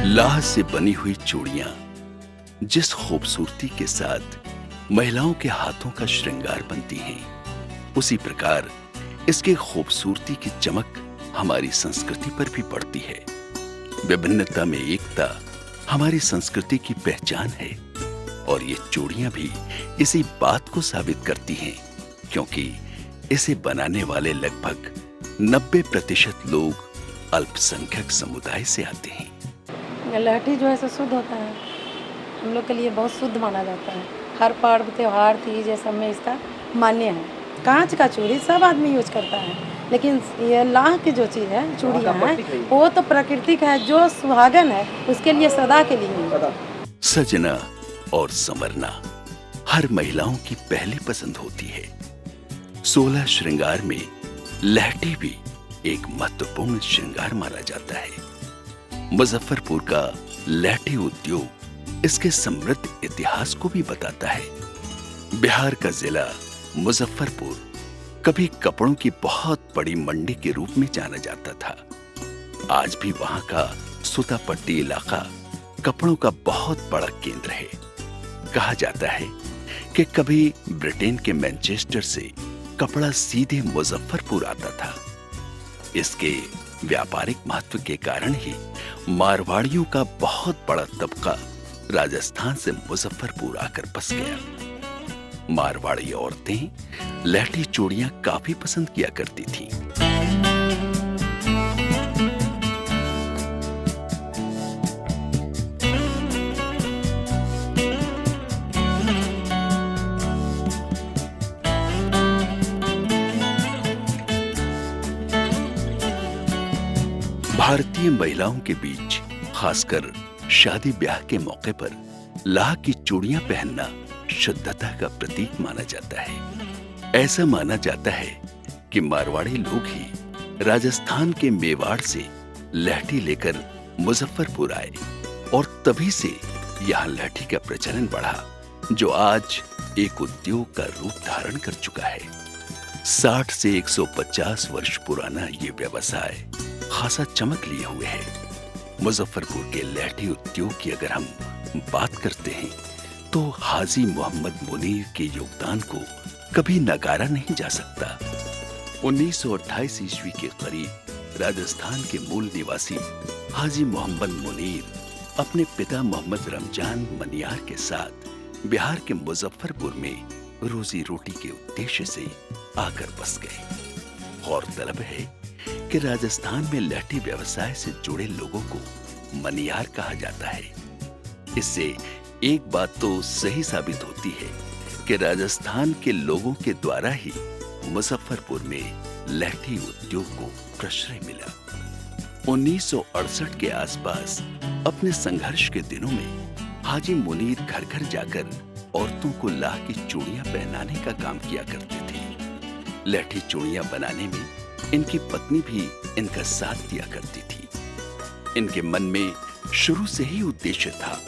लाह से बनी हुई चूड़ियां जिस खूबसूरती के साथ महिलाओं के हाथों का श्रृंगार बनती हैं, उसी प्रकार इसकी खूबसूरती की चमक हमारी संस्कृति पर भी पड़ती है। विभिन्नता में एकता हमारी संस्कृति की पहचान है और ये चूड़ियां भी इसी बात को साबित करती हैं, क्योंकि इसे बनाने वाले लगभग 90% लोग अल्पसंख्यक समुदाय से आते हैं। लहठी जो है सो शुद्ध होता है, हम लोग के लिए बहुत शुद्ध माना जाता है। हर पर्व त्योहार तीज ये सब में इसका मान्य है। कांच का चूड़ी सब आदमी यूज करता है, लेकिन ये लाह की जो चीज़ है, चूड़ियाँ हैं, वो तो प्राकृतिक है। जो सुहागन है उसके लिए सदा के लिए सजना और संवरना हर महिलाओं की पहली पसंद होती है। 16 श्रृंगार में लहठी भी एक महत्वपूर्ण श्रृंगार माना जाता है। मुजफ्फरपुर का लहठी उद्योग इसके समृद्ध इतिहास को भी बताता है। बिहार का जिला मुजफ्फरपुर कभी कपड़ों की बहुत बड़ी मंडी के रूप में जाना जाता था। आज भी वहां का सुतापट्टी इलाका कपड़ों का बहुत बड़ा केंद्र है। कहा जाता है कि कभी ब्रिटेन के मैनचेस्टर से कपड़ा सीधे मुजफ्फरपुर आता था। इसके व्यापारिक महत्व के कारण ही मारवाड़ियों का बहुत बड़ा तबका राजस्थान से मुजफ्फरपुर आकर बस गया। मारवाड़ी औरतें लहठी चूड़ियां काफी पसंद किया करती थीं। भारतीय महिलाओं के बीच खासकर शादी ब्याह के मौके पर लाह की चूड़ियां पहनना शुद्धता का प्रतीक माना जाता है। ऐसा माना जाता है कि मारवाड़ी लोग ही राजस्थान के मेवाड़ से लहठी लेकर मुजफ्फरपुर आए और तभी से यहां लहठी का प्रचलन बढ़ा, जो आज एक उद्योग का रूप धारण कर चुका है। 60 से 150 वर्ष पुराना ये व्यवसाय खासा चमक लिए हुए है। मुजफ्फरपुर के लहठी उद्योग की अगर हम बात करते हैं तो हाजी मोहम्मद मुनीर के योगदान को कभी नकारा नहीं जा सकता। 1928 ईस्वी के करीब राजस्थान के मूल निवासी हाजी मोहम्मद मुनीर अपने पिता मोहम्मद रमजान मनियार के साथ बिहार के मुजफ्फरपुर में रोजी रोटी के उद्देश्य से आकर बस गए। गौरतलब है कि राजस्थान में लहठी व्यवसाय से जुड़े लोगों को मनियार कहा जाता है। इससे एक बात तो सही साबित होती है कि राजस्थान के लोगों के द्वारा ही मुजफ्फरपुर में लहठी उद्योग को प्रश्रय मिला। 1968 के आसपास अपने संघर्ष के दिनों में हाजी मुनीर घर घर जाकर औरतों को लाह की चूड़ियां पहनाने का काम किया करते थे। लहठी चूड़ियां बनाने में इनकी पत्नी भी इनका साथ दिया करती थी। इनके मन में शुरू से ही उद्देश्य था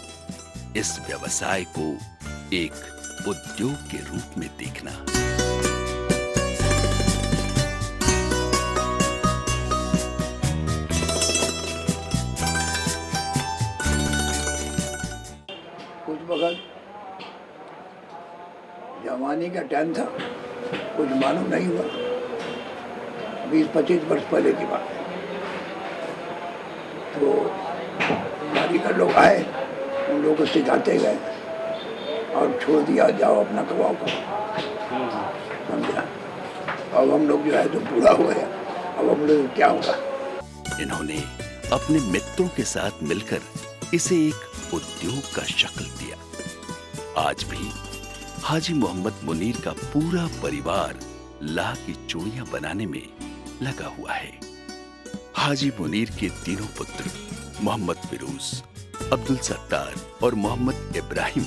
इस व्यवसाय को एक उद्योग के रूप में देखना। कुछ वक्त जवानी का टाइम था, कुछ मालूम नहीं हुआ। 20-25 वर्ष पहले की बात है। तो कारीगर लोग आए, उन लोगों को सिखाते गए और छोड़ दिया, जाओ अपना कमाओ करो, समझा। अब हम लोग जो है तो पूरा हो गया, अब हम लोग क्या होगा। इन्होंने अपने मित्रों के साथ मिलकर इसे एक उद्योग का शक्ल दिया। आज भी हाजी मोहम्मद मुनीर का पूरा परिवार लाह की चूड़ियां बनाने में लगा हुआ है। हाजी मुनीर के तीनों पुत्र मोहम्मद फिरोज, अब्दुल सत्तार और मोहम्मद इब्राहिम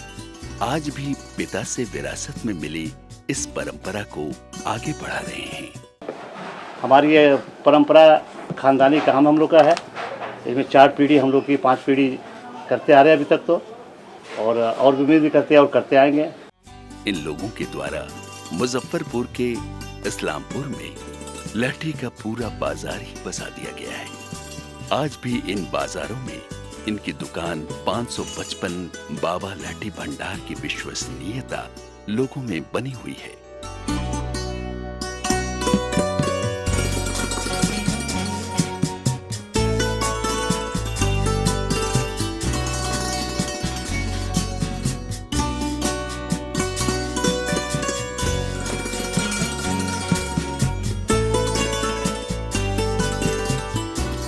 आज भी पिता से विरासत में मिली इस परंपरा को आगे बढ़ा रहे हैं। हमारी ये परंपरा खानदानी काम हम लोग का है। इसमें 4 पीढ़ी हम लोग की 5 पीढ़ी करते आ रहे हैं अभी तक तो, और भी उम्मीद भी करते हैं और करते आएंगे। इन लोगों के द्वारा मुजफ्फरपुर के इस्लामपुर में लहठी का पूरा बाजार ही बसा दिया गया है। आज भी इन बाजारों में इनकी दुकान 555 बाबा लहठी भंडार की विश्वसनीयता लोगों में बनी हुई है।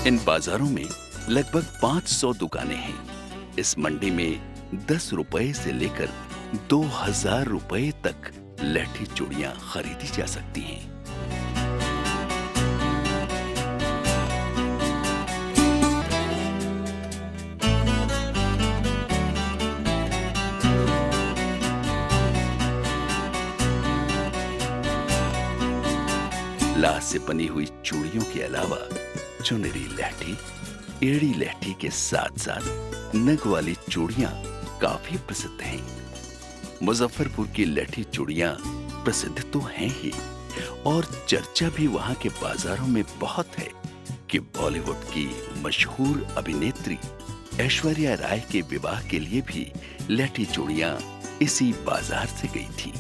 इन बाजारों में लगभग 500 दुकानें हैं। इस मंडी में 10 रुपए से लेकर 2000 रुपए तक लहठी चूड़ियां खरीदी जा सकती हैं। लाह से बनी हुई चूड़ियों के अलावा चुनरी लहठी, एड़ी लहठी के साथ साथ नग वाली चूड़ियां काफी प्रसिद्ध हैं। मुजफ्फरपुर की लहठी चूड़ियां प्रसिद्ध तो हैं ही, और चर्चा भी वहां के बाजारों में बहुत है कि बॉलीवुड की मशहूर अभिनेत्री ऐश्वर्या राय के विवाह के लिए भी लहठी चूड़ियां इसी बाजार से गई थी।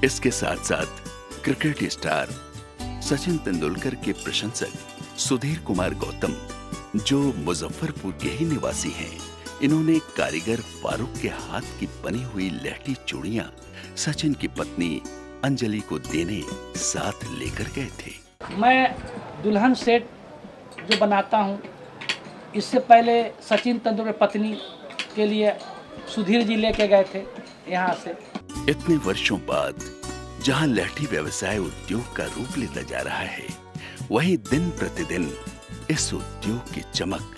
इसके साथ साथ क्रिकेट स्टार सचिन तेंदुलकर के प्रशंसक सुधीर कुमार गौतम, जो मुजफ्फरपुर के ही निवासी हैं, इन्होंने कारीगर फारूक के हाथ की बनी हुई लहठी चूड़ियां सचिन की पत्नी अंजलि को देने साथ लेकर गए थे। मैं दुल्हन सेट जो बनाता हूं, इससे पहले सचिन तेंदुलकर पत्नी के लिए सुधीर जी लेके गए थे यहाँ से। इतने वर्षों बाद जहां लहठी व्यवसाय उद्योग का रूप लेता जा रहा है, वहीं दिन प्रतिदिन इस उद्योग की चमक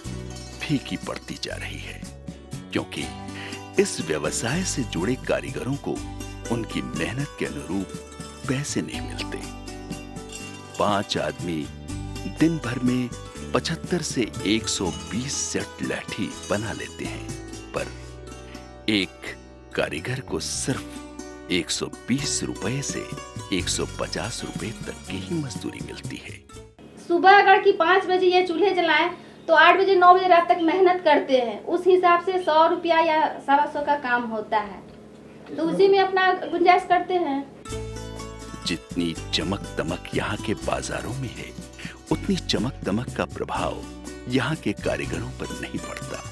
फीकी पड़ती जा रही है, क्योंकि इस व्यवसाय से जुड़े कारीगरों को उनकी मेहनत के अनुरूप पैसे नहीं मिलते। 5 आदमी दिन भर में 75 से 120 सेट लहठी बना लेते हैं, पर एक कारीगर को सिर्फ 120 रुपए से 150 रुपए तक की ही मजदूरी मिलती है। सुबह अगर कि 5 बजे ये चूल्हे जलाएं तो 8 बजे 9 बजे रात तक मेहनत करते हैं। उस हिसाब से 100 रुपया या 125 का काम होता है, तो उसी में अपना गुंजाइश करते हैं। जितनी चमक दमक यहाँ के बाजारों में है, उतनी चमक दमक का प्रभाव यहाँ के कारीगरों पर नहीं पड़ता।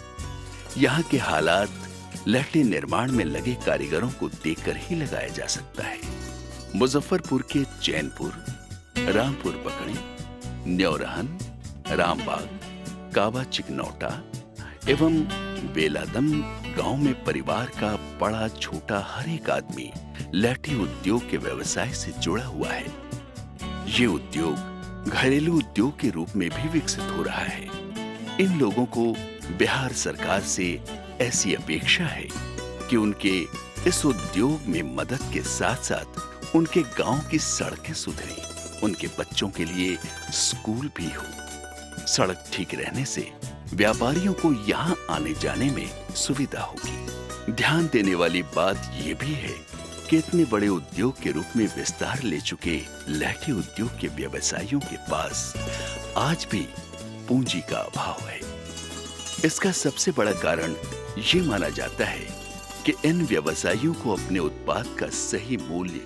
यहाँ के हालात लहठी निर्माण में लगे कारीगरों को देखकर ही लगाया जा सकता है। मुजफ्फरपुर के चैनपुर, रामपुर पकड़ी, न्योरहन, रामबाग, काबा चिकनौटा एवं बेलादम गांव में परिवार का बड़ा छोटा हर एक आदमी लहठी उद्योग के व्यवसाय से जुड़ा हुआ है। ये उद्योग घरेलू उद्योग के रूप में भी विकसित हो रहा है। इन लोगों को बिहार सरकार से ऐसी अपेक्षा है कि उनके इस उद्योग में मदद के साथ साथ उनके गांव की सड़कें सुधरें, उनके बच्चों के लिए स्कूल भी हो। सड़क ठीक रहने से व्यापारियों को यहाँ आने जाने में सुविधा होगी। ध्यान देने वाली बात यह भी है कि इतने बड़े उद्योग के रूप में विस्तार ले चुके लहठी उद्योग के व्यवसायियों के पास आज भी पूंजी का अभाव है। इसका सबसे बड़ा कारण ये माना जाता है कि इन व्यवसायियों को अपने उत्पाद का सही मूल्य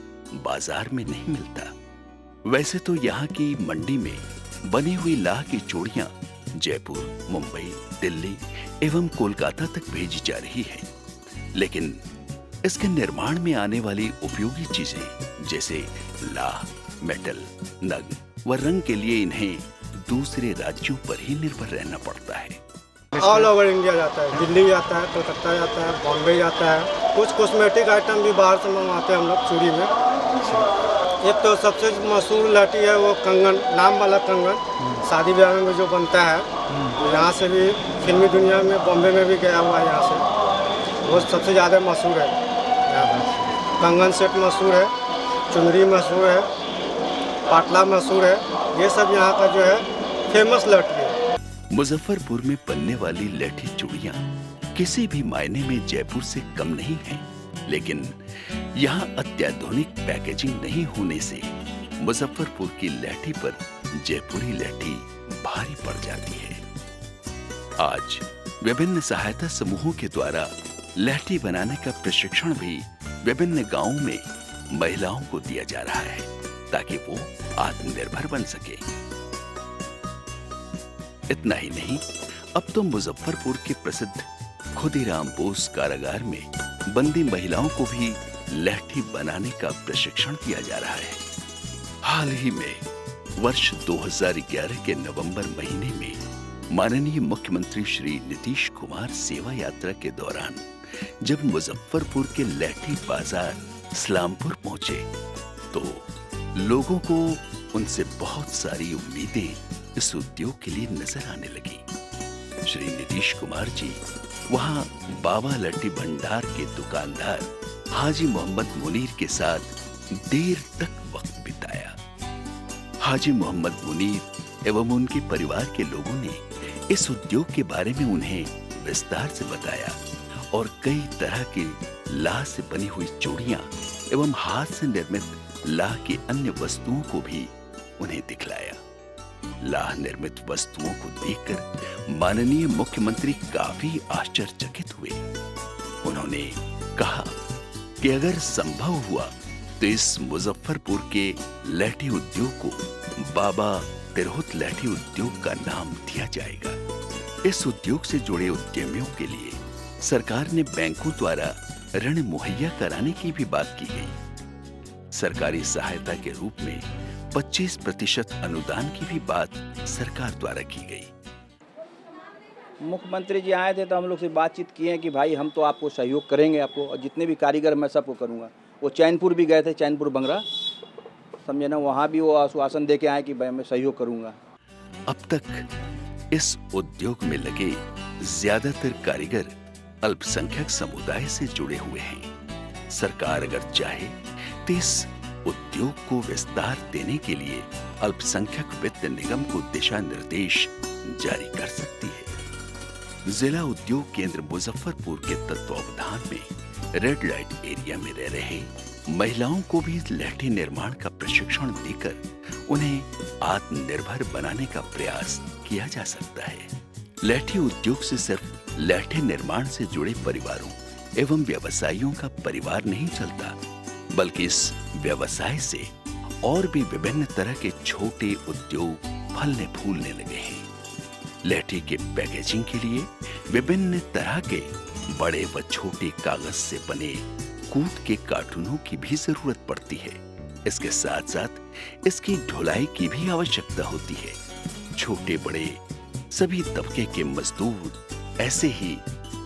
बाजार में नहीं मिलता। वैसे तो यहाँ की मंडी में बनी हुई लाह की चूड़ियां जयपुर, मुंबई, दिल्ली एवं कोलकाता तक भेजी जा रही है, लेकिन इसके निर्माण में आने वाली उपयोगी चीजें जैसे लाह, मेटल, नग व रंग के लिए इन्हें दूसरे राज्यों पर ही निर्भर रहना पड़ता है। ऑल ओवर इंडिया जाता है, दिल्ली जाता है, कोलकाता जाता है, बॉम्बे जाता है। कुछ कॉस्मेटिक आइटम भी बाहर से मंगवाते हैं हम लोग चूड़ी में। एक तो सबसे मशहूर लहठी है वो कंगन, नाम वाला कंगन, शादी ब्याह में जो बनता है, यहाँ से भी फिल्मी दुनिया में बॉम्बे में भी गया हुआ है। यहाँ से वो सबसे ज़्यादा मशहूर है। कंगन सेट मशहूर है, चुनरी मशहूर है, पाटला मशहूर है। ये सब यहाँ का जो है फेमस लहठी है। मुजफ्फरपुर में बनने वाली लहठी चूड़ियां किसी भी मायने में जयपुर से कम नहीं हैं, लेकिन यहाँ अत्याधुनिक पैकेजिंग नहीं होने से मुजफ्फरपुर की लहठी पर जयपुरी लहठी भारी पड़ जाती है। आज विभिन्न सहायता समूहों के द्वारा लहठी बनाने का प्रशिक्षण भी विभिन्न गांवों में महिलाओं को दिया जा रहा है ताकि वो आत्मनिर्भर बन सके। इतना ही नहीं, अब तो मुजफ्फरपुर के प्रसिद्ध खुदीराम बोस कारागार में बंदी महिलाओं को भी लहठी बनाने का प्रशिक्षण दिया जा रहा है। हाल ही में वर्ष 2011 के नवंबर महीने में माननीय मुख्यमंत्री श्री नीतीश कुमार सेवा यात्रा के दौरान जब मुजफ्फरपुर के लहठी बाजार इस्लामपुर पहुंचे तो लोगों को उनसे बहुत सारी उम्मीदें इस उद्योग के लिए नजर आने लगी। श्री नीतीश कुमार जी वहां बाबा लड्डी भंडार के दुकानदार हाजी मोहम्मद मुनीर के साथ देर तक वक्त बिताया। हाजी मोहम्मद मुनीर एवं उनके परिवार के लोगों ने इस उद्योग के बारे में उन्हें विस्तार से बताया और कई तरह की लाह से बनी हुई चूड़ियां एवं हाथ से निर्मित लाह की अन्य वस्तुओं को भी उन्हें दिखलाया। लाह निर्मित वस्तुओं को देखकर माननीय मुख्यमंत्री काफी आश्चर्यचकित हुए। उन्होंने कहा कि अगर संभव हुआ तो इस मुजफ्फरपुर के लहठी उद्योग को बाबा तिरहुत लहठी उद्योग का नाम दिया जाएगा। इस उद्योग से जुड़े उद्यमियों के लिए सरकार ने बैंकों द्वारा ऋण मुहैया कराने की भी बात की गई। सरकारी सहायता के रूप में 25% अनुदान की भी बात सरकार द्वारा की गई। मुख्यमंत्री जी आए थे तो हम लोग से बातचीत किए हैं कि भाई हम तो आपको सहयोग करेंगे, आपको और जितने भी कारीगर मैं सबको करूंगा। वो चैनपुर भी गए थे, चैनपुर बंगरा, समझे ना, वहाँ भी वो आश्वासन दे के आए कि भाई मैं सहयोग करूंगा। अब तक इस उद्योग में लगे ज्यादातर कारीगर अल्पसंख्यक समुदाय से जुड़े हुए हैं। सरकार अगर चाहे तो इस उद्योग को विस्तार देने के लिए अल्पसंख्यक वित्त निगम को दिशा निर्देश जारी कर सकती है। जिला उद्योग केंद्र मुजफ्फरपुर के तत्वावधान में रेड लाइट एरिया में रह रहे महिलाओं को भी लहठी निर्माण का प्रशिक्षण देकर उन्हें आत्मनिर्भर बनाने का प्रयास किया जा सकता है। लहठी उद्योग से सिर्फ लहठी निर्माण से जुड़े परिवारों एवं व्यवसायियों का परिवार नहीं चलता, बल्कि इस व्यवसाय से और भी विभिन्न तरह के छोटे उद्योग फलने फूलने लगे हैं। लहठी के पैकेजिंग के लिए विभिन्न तरह के बड़े व छोटे कागज से बने कूट के कार्टूनों की भी जरूरत पड़ती है। इसके साथ साथ इसकी ढुलाई की भी आवश्यकता होती है। छोटे बड़े सभी तबके के मजदूर ऐसे ही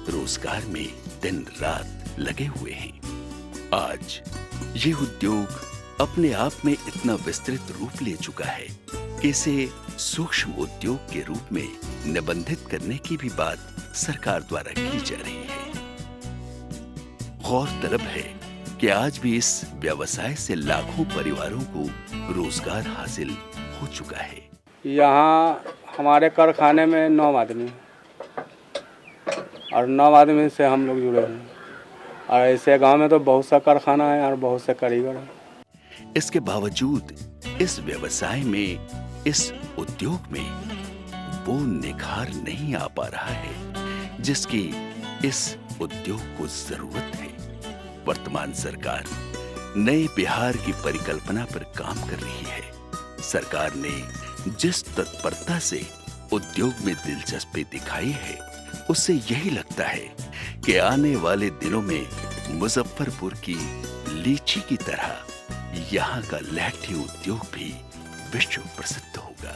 रोजगार में दिन रात लगे हुए हैं। आज ये उद्योग अपने आप में इतना विस्तृत रूप ले चुका है कि इसे सूक्ष्म उद्योग के रूप में निबंधित करने की भी बात सरकार द्वारा की जा रही है। गौरतलब है कि आज भी इस व्यवसाय से लाखों परिवारों को रोजगार हासिल हो चुका है। यहाँ हमारे कारखाने में 9 आदमी और 9 आदमी से हम लोग जुड़े हैं, और ऐसे गांव में तो बहुत सा कारखाना है और बहुत से कारीगर हैं। इसके बावजूद इस व्यवसाय में, इस उद्योग में वो निखार नहीं आ पा रहा है जिसकी इस उद्योग को जरूरत है। वर्तमान सरकार नए बिहार की परिकल्पना पर काम कर रही है। सरकार ने जिस तत्परता से उद्योग में दिलचस्पी दिखाई है, उससे यही लगता है कि आने वाले दिनों में मुजफ्फरपुर की लीची की तरह यहाँ का लहठी उद्योग भी विश्व प्रसिद्ध होगा।